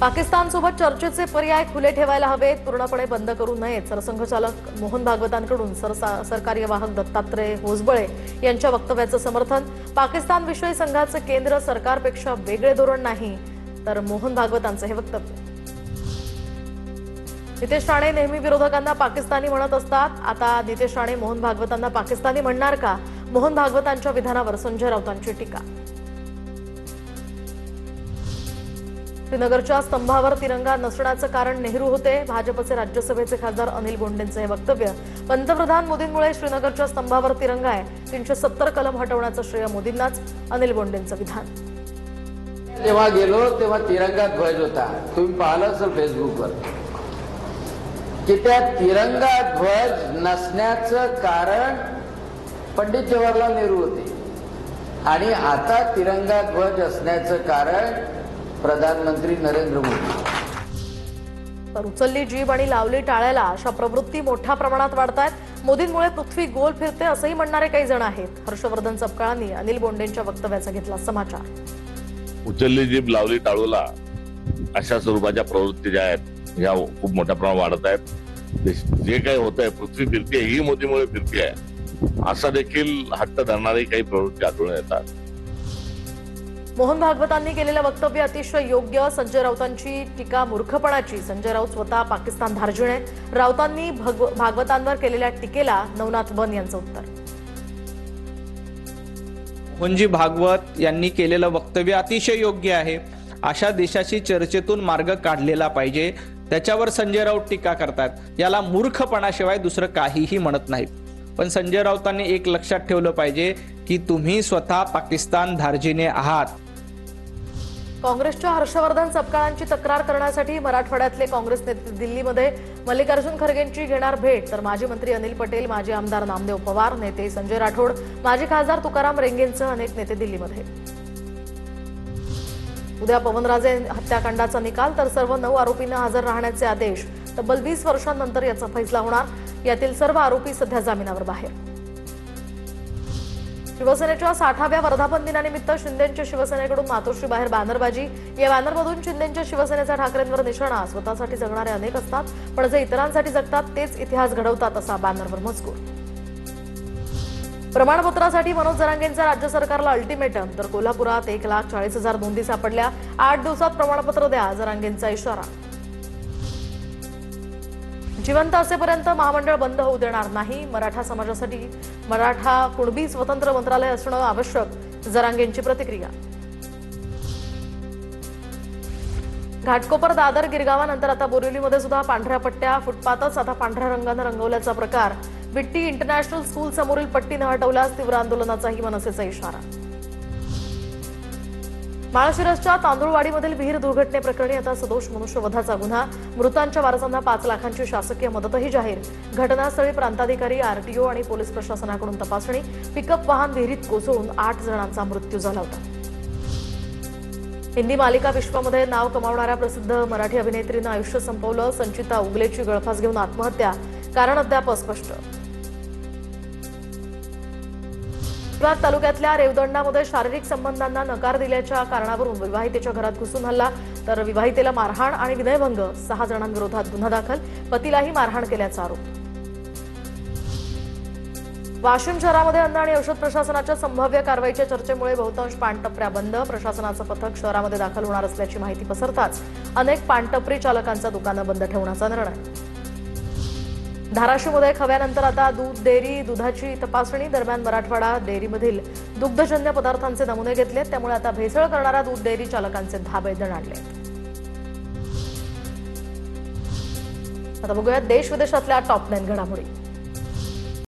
पाकिस्तानसोबत चर्चेचे पर्याय खुले ठेवायला हवेत, पूर्णपणे बंद करू नयेत. सरसंघचालक मोहन भागवतांकडून सरकारी वाहक दत्तात्रय होसबळे यांच्या वक्तव्याचं समर्थन. पाकिस्तानविषयी संघाचं केंद्र सरकारपेक्षा वेगळे धोरण नाही, तर मोहन भागवतांचं हे वक्तव्य. नितेश राणे नेहमी विरोधकांना पाकिस्तानी म्हणत असतात. आता नितेश राणे मोहन भागवतांना पाकिस्तानी म्हणणार का? मोहन भागवतांच्या विधानावर संजय राऊतांची टीका. श्रीनगरच्या स्तंभावर तिरंगा नसण्याचं कारण नेहरू होते. भाजपचे राज्यसभेचे खासदार अनिल बोंडेंचं हे वक्तव्य. पंतप्रधान मोदींमुळे श्रीनगरच्या स्तंभावर तिरंगा आहे. 370 कलम हटवण्याचं श्रेय मोदींनाच. अनिल बोंडेंचं विधान. जेव्हा गेलो तेव्हा तिरंगा ध्वज होता. तुम्ही पाहिलं असेल फेसबुकवर की त्या तिरंगा ध्वज नसण्याचं कारण पंडित जवाहरलाल नेहरू होते आणि आता तिरंगा ध्वज असण्याचं कारण प्रधानमंत्री नरेंद्र मोदी. तर उचलली जीभ आणि लावली टाळ्याला अशा प्रवृत्ती मोठ्या प्रमाणात वाढतायत. मोदींमुळे पृथ्वी गोल फिरते असंही म्हणणारे काही जण आहेत. हर्षवर्धन सपकाळांनी अनिल बोंडेंच्या वक्तव्याचा घेतला समाचार. उचलली जीभ लावली टाळूला अशा स्वरूपाच्या प्रवृत्ती ज्या आहेत या खूप मोठ्या प्रमाणात वाढत आहेत. जे काही होत आहे पृथ्वी फिरते ही मोदीमुळे फिरते आहे असा देखील हट्ट धरणारी काही प्रवृत्ती आढळून येतात. मोहन भागवतांनी केलेलं वक्तव्य अतिशय योग्य. संजय राऊतांची टीका मूर्खपणाची. संजय राऊत स्वतः पाकिस्तान धार्जिण आहेत. राऊतांनी भागवतांवर केलेल्या टीकेला नवनाथ बन यांचं उत्तर. मोहनजी भागवत यांनी केलेलं वक्तव्य अतिशय योग्य आहे. अशा देशाची चर्चेतून मार्ग काढलेला पाहिजे. त्याच्यावर संजय राऊत टीका करतात. याला मूर्खपणाशिवाय दुसरं काहीही म्हणत नाहीत. पण संजय राऊतांनी एक लक्षात ठेवलं पाहिजे की तुम्ही स्वतः पाकिस्तान धार्जिणे आहात. काँग्रेसच्या हर्षवर्धन सपकाळांची तक्रार करण्यासाठी मराठवाड्यातले काँग्रेस नेते दिल्लीमध्ये. मल्लिकार्जुन खरगेंची घेणार भेट. तर माजी मंत्री अनिल पटेल, माजी आमदार नामदेव पवार, नेते संजय राठोड, माजी खासदार तुकाराम रेंगेंसह अनेक नेते दिल्लीमध्ये. उद्या पवनराजे हत्याकांडाचा निकाल. तर सर्व 9 आरोपींना हजर राहण्याचे आदेश. तब्बल 20 वर्षांनंतर याचा फैसला होणार. यातील सर्व आरोपी सध्या जामिनावर बाहेर. शिवसेनेच्या 60व्या वर्धापन दिनानिमित्त शिंदेंच्या शिवसेनेकडून मातोश्री बाहेर बॅनरबाजी. या बॅनरमधून शिंदेंच्या शिवसेनेचा ठाकरेंवर निशाणा. स्वतःसाठी जगणारे अनेक असतात, पण जे इतरांसाठी जगतात तेच इतिहास घडवतात असा बॅनरवर मजकूर. प्रमाणपत्रासाठी मनोज जरांगेंचा राज्य सरकारला अल्टिमेटम. तर कोल्हापुरात 1,40,000 नोंदी सापडल्या. 8 दिवसात प्रमाणपत्र द्या, जरांगेंचा इशारा. जिवंत असेपर्यंत महामंडळ बंद होऊ देणार नाही. मराठा समाजासाठी मराठा कुणबी स्वतंत्र मंत्रालय असणं आवश्यक. जरांगेंची प्रतिक्रिया. घाटकोपर दादर गिरगावानंतर आता बोरिवलीमध्ये सुद्धा पांढऱ्या पट्ट्या. फुटपाथच आता पांढऱ्या रंगानं रंगवल्याचा प्रकार. बिट्टी इंटरनॅशनल स्कूल समोरील पट्टी न हटवल्यास तीव्र आंदोलनाचाही मनसेचा इशारा. माळशिरसच्या तांदुळवाडीमधील विहीर दुर्घटनेप्रकरणी आता सदोष मनुष्यवधाचा गुन्हा. मृतांच्या वारसांना 5 लाखांची शासकीय मदतही जाहीर. घटनास्थळी प्रांताधिकारी, आरटीओ आणि पोलीस प्रशासनाकडून तपासणी. पिकअप वाहन विहिरीत कोसळून 8 जणांचा मृत्यू झाला होता. हिंदी मालिका विश्वामध्ये नाव कमावणाऱ्या प्रसिद्ध मराठी अभिनेत्रीनं आयुष्य संपवलं. संचिता उगलेची गळफास घेऊन आत्महत्या. कारण अद्याप अस्पष्ट. विरार तालुक्यातल्या रेवदंडामध्ये शारीरिक संबंधांना नकार दिल्याच्या कारणावरून विवाहितेच्या घरात घुसून हल्ला. तर विवाहितेला मारहाण आणि विनयभंग. 6 जणांविरोधात गुन्हा दाखल. पतीलाही मारहाण केल्याचा आरोप. वाशिम शहरामध्ये अन्न आणि औषध प्रशासनाच्या संभाव्य कारवाईच्या चर्चेमुळे बहुतांश पानटपऱ्या बंद. प्रशासनाचं पथक शहरामध्ये दाखल होणार असल्याची माहिती पसरताच अनेक पानटपरी चालकांचा दुकानं बंद ठेवण्याचा निर्णय. धाराशिवमध्ये खव्यानंतर आता दूध डेअरी दुधाची तपासणी. दरम्यान मराठवाडा डेअरीमधील दुग्धजन्य पदार्थांचे नमुने घेतलेत. त्यामुळे आता भेसळ करणाऱ्या दूध डेअरी चालकांचे धाबे दणाणले. आता बघूया देश विदेशातल्या टॉप 9 घडामोडी.